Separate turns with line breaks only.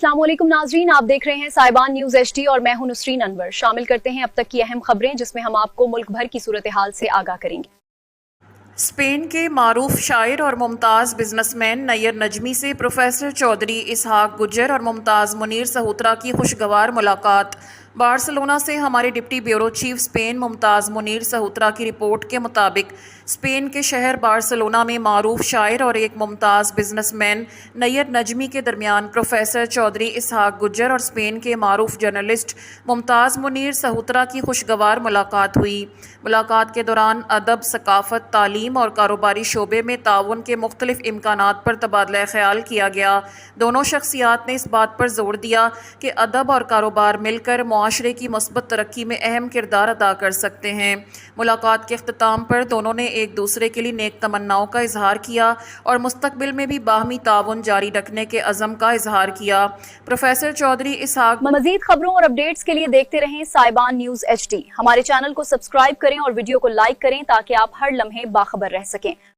अस्सलाम वालेकुम नाजरीन, आप देख रहे हैं साहिबान न्यूज HD और मैं हूं नुसरीन अनवर। शामिल करते हैं अब तक की अहम खबरें जिसमें हम आपको मुल्क भर की सूरत हाल से आगाह करेंगे।
स्पेन के मारूफ शायर और मुमताज़ बिजनेसमैन नैयर नजमी से प्रोफेसर चौधरी इसहाक गुज्जर और मुमताज़ मुनीर सहोत्रा की खुशगवार मुलाकात। बार्सिलोना से हमारे deputy bureau chief Spain Mumtaz Munir Sahotra की रिपोर्ट के मुताबिक स्पेन के शहर बार्सिलोना में मारूफ शायर और एक मुमताज़ बिजनेसमैन नैयर नजमी के दरमियान प्रोफेसर चौधरी इसहाक गुज्जर और स्पेन के मारूफ जर्नलिस्ट मुमताज़ मुनीर सहोत्रा की खुशगवार मुलाकात हुई। मुलाकात के दौरान अदब, सकाफत, तालीम और कारोबारी शोबे में ताउन के मुख्तलिफ इम्कानात पर तबादला ख्याल किया गया। दोनों शख्सियात ने इस बात पर जोर दिया कि अदब और कारोबार मिलकर मुआशरे की मुस्बत तरक्की में अहम किरदार अदा कर सकते हैं। मुलाकात के अख्ताम पर दोनों ने एक दूसरे के लिए नेक तमन्नाओं का इजहार किया और मुस्तकबिल में भी बाहमी ताउन जारी रखने के अज़म का इजहार किया। प्रोफेसर चौधरी इसहाक
मज़ीद खबरों और अपडेट्स के लिए देखते रहें साहिबान न्यूज HD। हमारे चैनल को सब्सक्राइब करें और वीडियो को लाइक करें ताकि आप हर लम्हे बाखबर रह सकें।